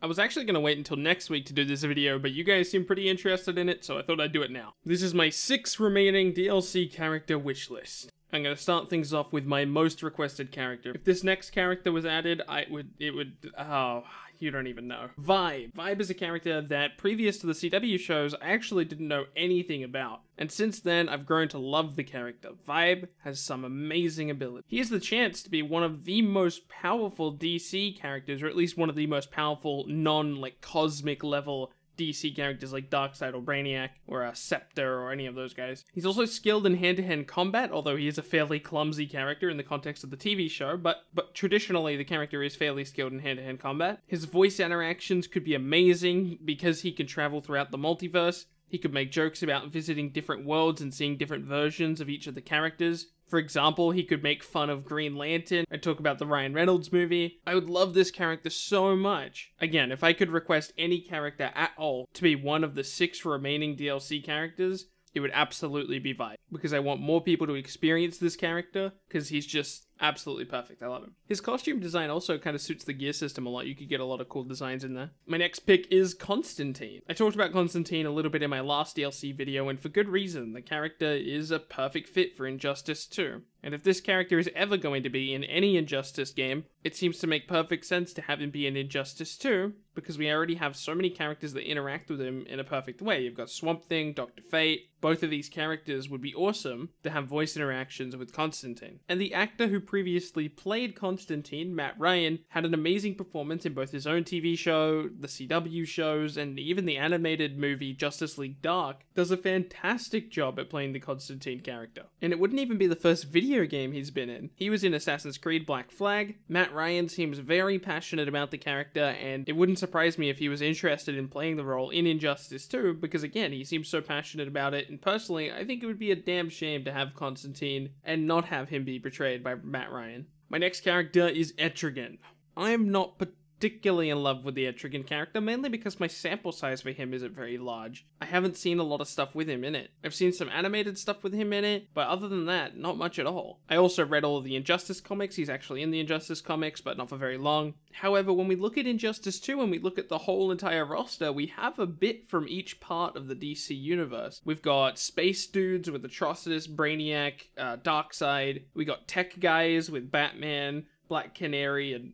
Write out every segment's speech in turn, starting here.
I was actually going to wait until next week to do this video, but you guys seem pretty interested in it, so I thought I'd do it now. This is my 6 remaining DLC character wish list. I'm going to start things off with my most requested character. If this next character was added, oh, you don't even know. Vibe. Vibe is a character that, previous to the CW shows, I actually didn't know anything about. And since then, I've grown to love the character. Vibe has some amazing ability. He has the chance to be one of the most powerful DC characters, or at least one of the most powerful cosmic level DC characters like Darkseid or Brainiac or Scepter or any of those guys. He's also skilled in hand-to-hand combat, although he is a fairly clumsy character in the context of the TV show, but traditionally the character is fairly skilled in hand-to-hand combat. His voice interactions could be amazing because he can travel throughout the multiverse. He could make jokes about visiting different worlds and seeing different versions of each of the characters. For example, he could make fun of Green Lantern and talk about the Ryan Reynolds movie. I would love this character so much. Again, if I could request any character at all to be one of the 6 remaining DLC characters, it would absolutely be Vibe, because I want more people to experience this character, because he's just absolutely perfect. I love him. His costume design also kind of suits the gear system a lot. You could get a lot of cool designs in there. My next pick is Constantine. I talked about Constantine a little bit in my last DLC video, and for good reason. The character is a perfect fit for Injustice 2. And if this character is ever going to be in any Injustice game, it seems to make perfect sense to have him be in Injustice 2, because we already have so many characters that interact with him in a perfect way. You've got Swamp Thing, Dr. Fate. Both of these characters would be awesome to have voice interactions with Constantine. And the actor who previously played Constantine, Matt Ryan, had an amazing performance in both his own TV show, the CW shows, and even the animated movie Justice League Dark. Does a fantastic job at playing the Constantine character. And it wouldn't even be the first video game he's been in. He was in Assassin's Creed Black Flag. Matt Ryan seems very passionate about the character, and it wouldn't surprise me if he was interested in playing the role in Injustice 2, because again, he seems so passionate about it, and personally, I think it would be a damn shame to have Constantine and not have him be portrayed by Matt Ryan. My next character is Etrigan. I am not particularly in love with the Etrigan character, mainly because my sample size for him isn't very large. I haven't seen a lot of stuff with him in it. I've seen some animated stuff with him in it, but other than that, not much at all. I also read all of the Injustice comics. He's actually in the Injustice comics, but not for very long. However, when we look at Injustice 2 and we look at the whole entire roster, we have a bit from each part of the DC universe. We've got space dudes with Atrocitus, Brainiac, Darkseid. We got tech guys with Batman, Black Canary, and,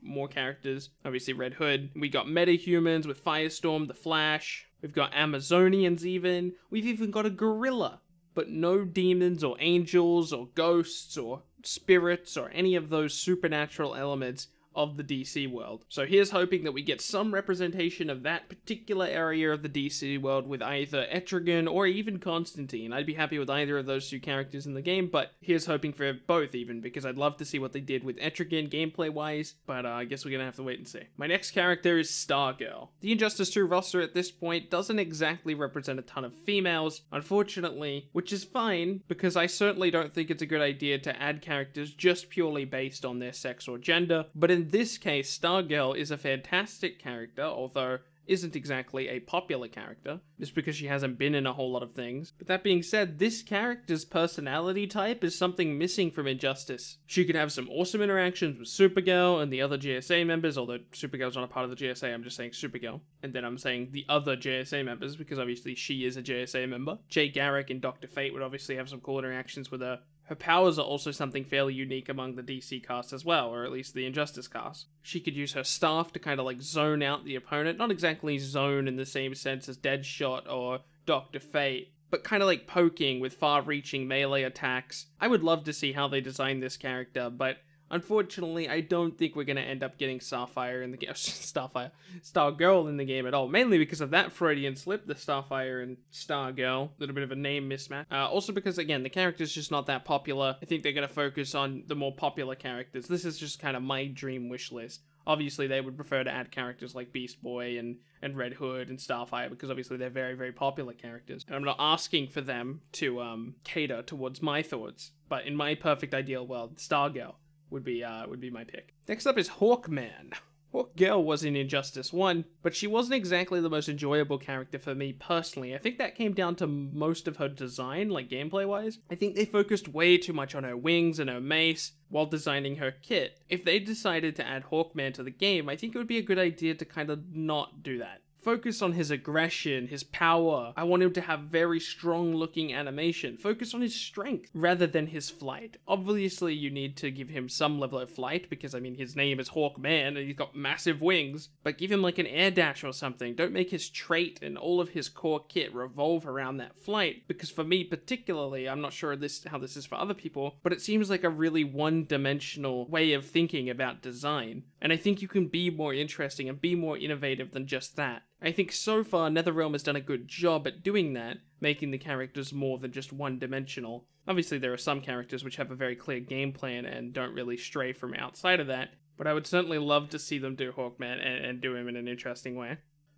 more characters. Obviously Red Hood. We got metahumans with Firestorm, the Flash. We've got Amazonians even. We've even got a gorilla. But no demons or angels or ghosts or spirits or any of those supernatural elements of the DC world. So here's hoping that we get some representation of that particular area of the DC world with either Etrigan or even Constantine. I'd be happy with either of those 2 characters in the game, but here's hoping for both even, because I'd love to see what they did with Etrigan gameplay-wise, but I guess we're gonna have to wait and see. My next character is Stargirl. The Injustice 2 roster at this point doesn't exactly represent a ton of females, unfortunately, which is fine, because I certainly don't think it's a good idea to add characters just purely based on their sex or gender, but in this case, Stargirl is a fantastic character, although isn't exactly a popular character, just because she hasn't been in a whole lot of things. But that being said, this character's personality type is something missing from Injustice. She could have some awesome interactions with Supergirl and the other JSA members, although Supergirl's not a part of the JSA, I'm just saying Supergirl. And then I'm saying the other JSA members, because obviously she is a JSA member. Jay Garrick and Dr. Fate would obviously have some cool interactions with her. Her powers are also something fairly unique among the DC cast as well, or at least the Injustice cast. She could use her staff to kind of zone out the opponent, not exactly zone in the same sense as Deadshot or Dr. Fate, but kind of poking with far-reaching melee attacks. I would love to see how they design this character, but unfortunately, I don't think we're going to end up getting Starfire in the game. Stargirl in the game at all. Mainly because of that Freudian slip, the Starfire and Stargirl. A little bit of a name mismatch. Also because, again, the character's just not that popular. I think they're going to focus on the more popular characters. This is just kind of my dream wish list. Obviously, they would prefer to add characters like Beast Boy and Red Hood and Starfire, because obviously they're very, very popular characters. And I'm not asking for them to cater towards my thoughts. But in my perfect ideal world, Stargirl would be my pick. Next up is Hawkman. Hawkgirl was in Injustice 1, but she wasn't exactly the most enjoyable character for me personally. I think that came down to most of her design, like gameplay-wise. I think they focused way too much on her wings and her mace while designing her kit. If they decided to add Hawkman to the game, I think it would be a good idea to kind of not do that. Focus on his aggression, his power. I want him to have very strong looking animation. Focus on his strength rather than his flight. Obviously you need to give him some level of flight because I mean his name is Hawkman and he's got massive wings, but give him like an air dash or something. Don't make his trait and all of his core kit revolve around that flight, because for me particularly, I'm not sure how this is for other people, but it seems like a really one-dimensional way of thinking about design. And I think you can be more interesting and be more innovative than just that. I think so far NetherRealm has done a good job at doing that, making the characters more than just one-dimensional. Obviously there are some characters which have a very clear game plan and don't really stray from outside of that, but I would certainly love to see them do Hawkman and do him in an interesting way.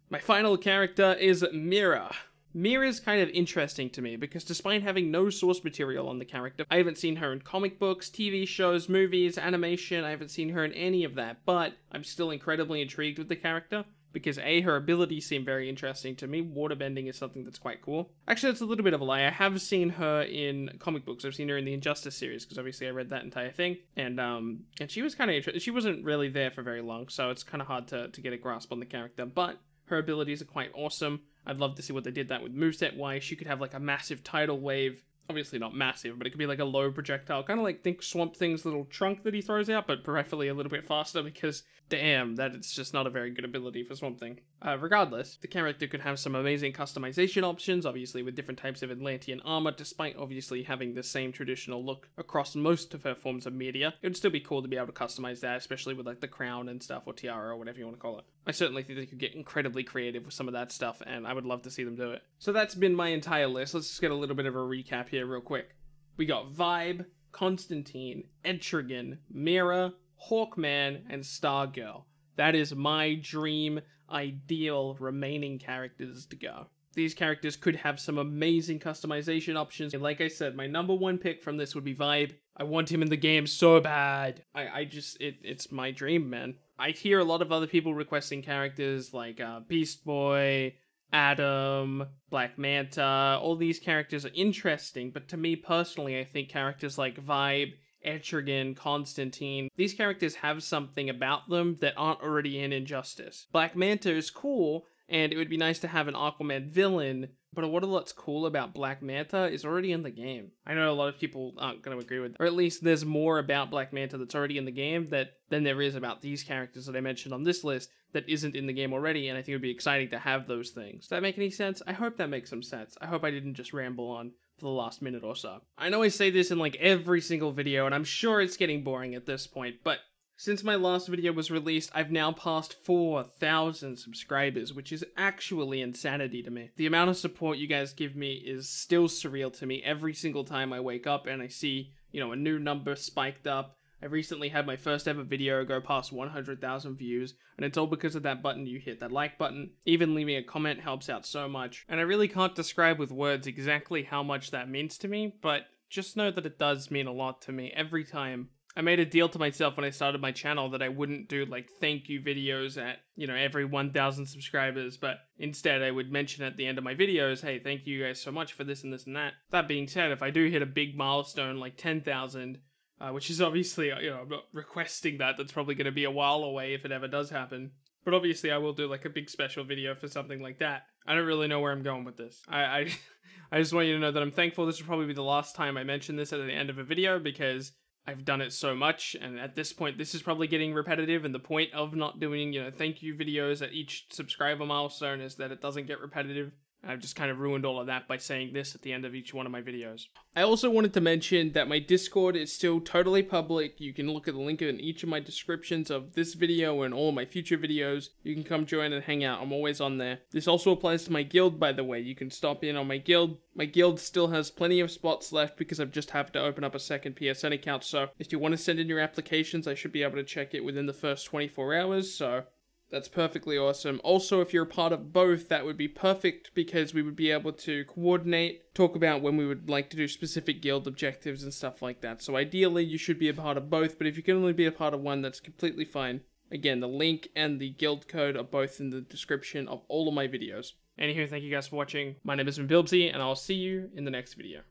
My final character is Mira. Mira's kind of interesting to me because despite having no source material on the character, I haven't seen her in comic books, TV shows, movies, animation, I haven't seen her in any of that, but I'm still incredibly intrigued with the character. Because A, her abilities seem very interesting to me. Waterbending is something that's quite cool. Actually, that's a little bit of a lie. I have seen her in comic books. I've seen her in the Injustice series, because obviously I read that entire thing. And she was kind of interesting. She wasn't really there for very long, so it's kind of hard to get a grasp on the character. But her abilities are quite awesome. I'd love to see what they did that with moveset-wise. She could have like a massive tidal wave. Obviously not massive, but it could be like a low projectile. Kind of like think Swamp Thing's little trunk that he throws out, but preferably a little bit faster because, damn, that it's just not a very good ability for Swamp Thing. Regardless, the character could have some amazing customization options, obviously with different types of Atlantean armor, despite obviously having the same traditional look across most of her forms of media. It would still be cool to be able to customize that, especially with like the crown and stuff, or tiara, or whatever you want to call it. I certainly think they could get incredibly creative with some of that stuff, and I would love to see them do it. So that's been my entire list. Let's just get a little bit of a recap here real quick. We got Vibe, Constantine, Etrigan, Mira, Hawkman, and Stargirl. That is my dream, ideal remaining characters to go. These characters could have some amazing customization options. And like I said, my number one pick from this would be Vibe. I want him in the game so bad. It's my dream, man. I hear a lot of other people requesting characters like Beast Boy, Adam, Black Manta. All these characters are interesting, but to me personally, I think characters like Vibe, Etrigan, Constantine, these characters have something about them that aren't already in Injustice. Black Manta is cool, and it would be nice to have an Aquaman villain, but what a lot's cool about Black Manta is already in the game. I know a lot of people aren't going to agree with that, or at least there's more about Black Manta that's already in the game than there is about these characters that I mentioned on this list that isn't in the game already, and I think it would be exciting to have those things. Does that make any sense? I hope that makes some sense. I hope I didn't just ramble on for the last minute or so. I know I say this in like every single video, and I'm sure it's getting boring at this point, but since my last video was released, I've now passed 4,000 subscribers, which is actually insanity to me. The amount of support you guys give me is still surreal to me every single time I wake up and I see, you know, a new number spiked up. I recently had my first ever video go past 100,000 views, and it's all because of that button you hit, that like button. Even leaving a comment helps out so much, and I really can't describe with words exactly how much that means to me, but just know that it does mean a lot to me every time. I made a deal to myself when I started my channel that I wouldn't do like thank you videos at, you know, every 1,000 subscribers, but instead I would mention at the end of my videos, hey, thank you guys so much for this and this and that. That being said, if I do hit a big milestone like 10,000, which is obviously, you know, I'm not requesting that, that's probably going to be a while away if it ever does happen. But obviously I will do like a big special video for something like that. I don't really know where I'm going with this. I just want you to know that I'm thankful this will probably be the last time I mention this at the end of a video, because I've done it so much, and at this point this is probably getting repetitive, and the point of not doing, you know, thank you videos at each subscriber milestone is that it doesn't get repetitive. I've just kind of ruined all of that by saying this at the end of each one of my videos. I also wanted to mention that my Discord is still totally public. You can look at the link in each of my descriptions of this video and all of my future videos. You can come join and hang out. I'm always on there. This also applies to my guild, by the way. You can stop in on my guild. My guild still has plenty of spots left because I've just have to open up a second PSN account. So if you want to send in your applications, I should be able to check it within the first 24 hours. So that's perfectly awesome. Also, if you're a part of both, that would be perfect because we would be able to coordinate, talk about when we would like to do specific guild objectives and stuff like that. So ideally, you should be a part of both, but if you can only be a part of one, that's completely fine. Again, the link and the guild code are both in the description of all of my videos. Anywho, thank you guys for watching. My name has been Bilbsy, and I'll see you in the next video.